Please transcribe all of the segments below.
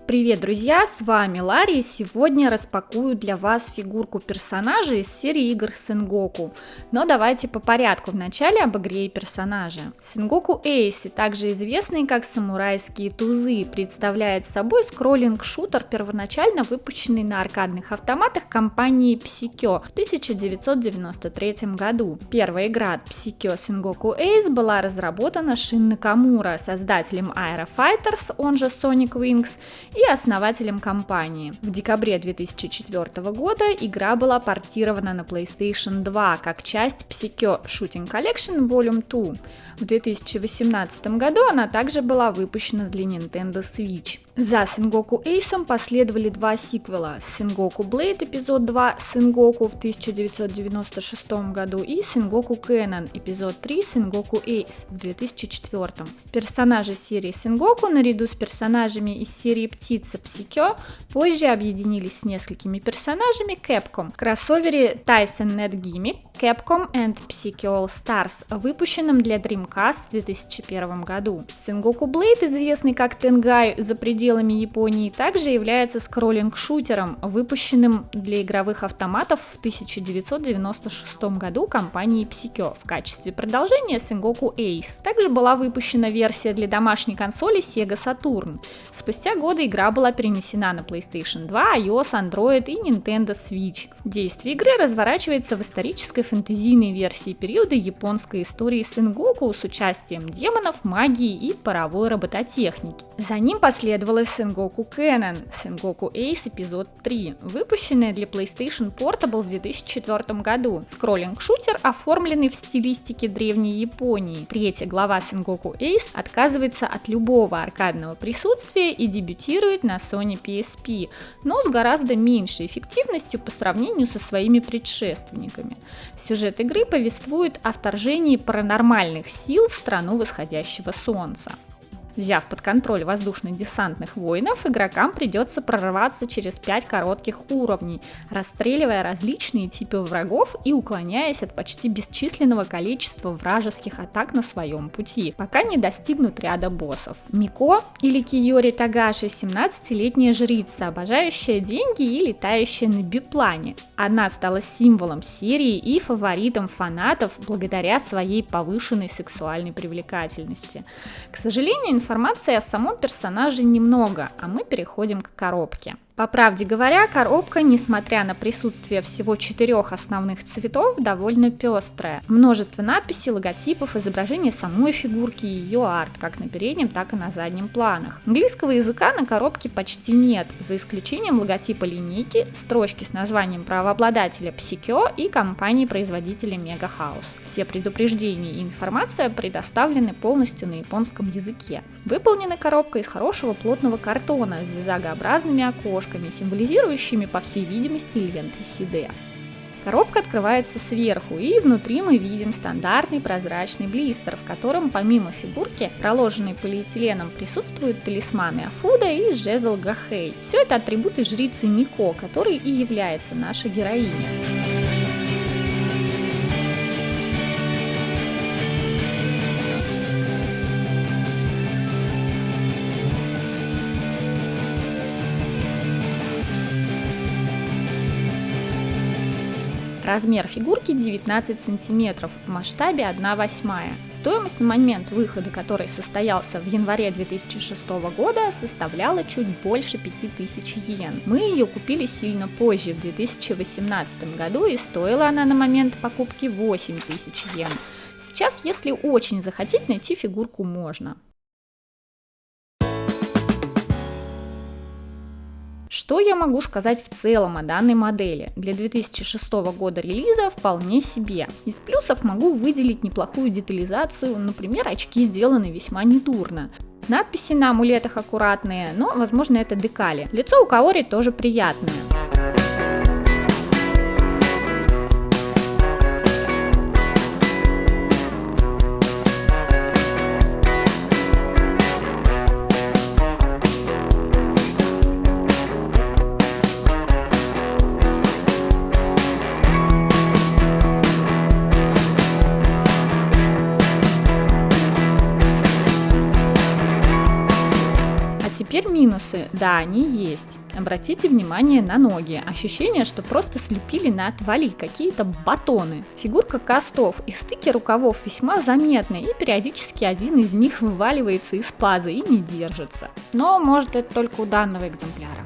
Привет, друзья, с вами Ларри, и сегодня распакую для вас фигурку персонажа из серии игр Сенгоку. Но давайте по порядку, вначале об игре и персонаже. Сенгоку Эйси, также известный как самурайские тузы, представляет собой скроллинг-шутер, первоначально выпущенный на аркадных автоматах компании Psikyo в 1993 году. Первая игра от Psikyo Sengoku Ace была разработана Шин Накамура, создателем Aero Fighters, он же Sonic Wings, и основателем компании. В декабре 2004 года игра была портирована на PlayStation 2 как часть Psikyo Shooting Collection Volume 2. В 2018 году она также была выпущена для Nintendo Switch. За Sengoku Ace последовали два сиквела: Sengoku Blade эпизод 2 Sengoku в 1996 году и Sengoku Canon эпизод 3 Sengoku Ace в 2004. Персонажи серии Sengoku наряду с персонажами из серии Птица Psikyo позже объединились с несколькими персонажами Capcom в кроссовере Tyson Net Gimmick Capcom and Psikyo All Stars, выпущенном для Dreamcast в 2001 году. Sengoku Blade, известный как Tengai за пределами Японии, также является скроллинг-шутером, выпущенным для игровых автоматов в 1996 году компанией Psikyo в качестве продолжения Sengoku Ace. Также была выпущена версия для домашней консоли Sega Saturn. Спустя годы игра была перенесена на PlayStation 2, iOS, Android и Nintendo Switch. Действие игры разворачивается в исторической фэнтезийной версии периода японской истории Сенгоку с участием демонов, магии и паровой робототехники. За ним последовала Sengoku Canon, Sengoku Ace эпизод 3, выпущенная для PlayStation Portable в 2004 году. Скроллинг-шутер, оформленный в стилистике древней Японии. Третья глава Sengoku Ace отказывается от любого аркадного присутствия и дебютирует на Sony PSP, но с гораздо меньшей эффективностью по сравнению со своими предшественниками. Сюжет игры повествует о вторжении паранормальных сил в страну восходящего солнца. Взяв под контроль воздушно-десантных воинов, игрокам придется прорваться через 5 коротких уровней, расстреливая различные типы врагов и уклоняясь от почти бесчисленного количества вражеских атак на своем пути, пока не достигнут ряда боссов. Мико, или Киори Тагаши, 17-летняя жрица, обожающая деньги и летающая на биплане. Она стала символом серии и фаворитом фанатов благодаря своей повышенной сексуальной привлекательности. К сожалению, информации о самом персонаже немного, а мы переходим к коробке. По правде говоря, коробка, несмотря на присутствие всего 4 основных цветов, довольно пестрая. Множество надписей, логотипов, изображений самой фигурки и ее арт, как на переднем, так и на заднем планах. Английского языка на коробке почти нет, за исключением логотипа линейки, строчки с названием правообладателя Psikyo и компании-производителя Mega House. Все предупреждения и информация предоставлены полностью на японском языке. Выполнена коробка из хорошего плотного картона с зигзагообразными окошками, символизирующими, по всей видимости, ленты CD. Коробка открывается сверху, и внутри мы видим стандартный прозрачный блистер, в котором помимо фигурки, проложенной полиэтиленом, присутствуют талисманы Афуда и жезл Гахэй. Все это атрибуты жрицы Мико, которой и является наша героиня. Размер фигурки 19 см, в масштабе 1/8. Стоимость на момент выхода, который состоялся в январе 2006 года, составляла чуть больше 5000 йен. Мы ее купили сильно позже, в 2018 году, и стоила она на момент покупки 8000 йен. Сейчас, если очень захотеть, найти фигурку можно. Что я могу сказать в целом о данной модели? Для 2006 года релиза вполне себе. Из плюсов могу выделить неплохую детализацию, например, очки сделаны весьма недурно. Надписи на амулетах аккуратные, но, возможно, это декали. Лицо у Каори тоже приятное. Теперь минусы. Да, они есть. Обратите внимание на ноги. Ощущение, что просто слепили на отвали какие-то батоны. Фигурка кастов и стыки рукавов весьма заметны, и периодически один из них вываливается из паза и не держится. Но может это только у данного экземпляра.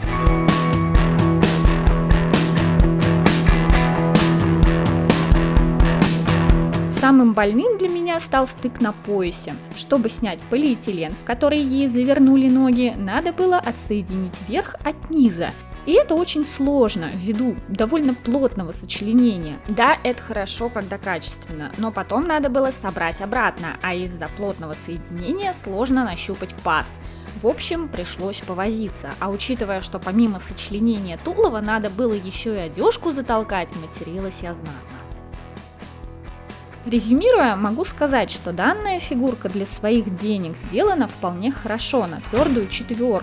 Самым больным для меня стал стык на поясе. Чтобы снять полиэтилен, в который ей завернули ноги, надо было отсоединить верх от низа. И это очень сложно, ввиду довольно плотного сочленения. Да, это хорошо, когда качественно, но потом надо было собрать обратно, а из-за плотного соединения сложно нащупать паз. В общем, пришлось повозиться, а учитывая, что помимо сочленения тулова надо было еще и одежку затолкать, материлась я знатно. Резюмируя, могу сказать, что данная фигурка для своих денег сделана вполне хорошо, на твердую 4.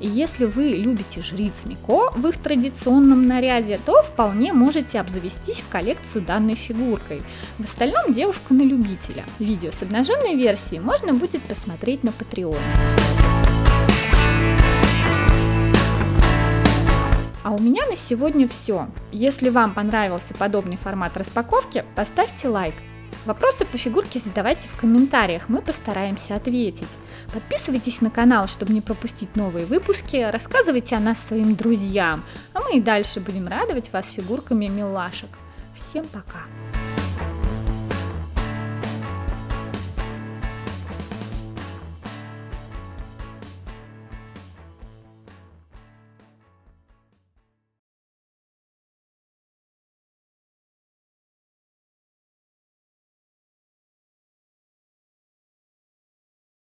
И если вы любите жриц Мико в их традиционном наряде, то вполне можете обзавестись в коллекцию данной фигуркой. В остальном девушка на любителя. Видео с обнаженной версией можно будет посмотреть на Patreon. А у меня на сегодня все. Если вам понравился подобный формат распаковки, поставьте лайк. Вопросы по фигурке задавайте в комментариях, мы постараемся ответить. Подписывайтесь на канал, чтобы не пропустить новые выпуски, рассказывайте о нас своим друзьям, а мы и дальше будем радовать вас фигурками милашек. Всем пока!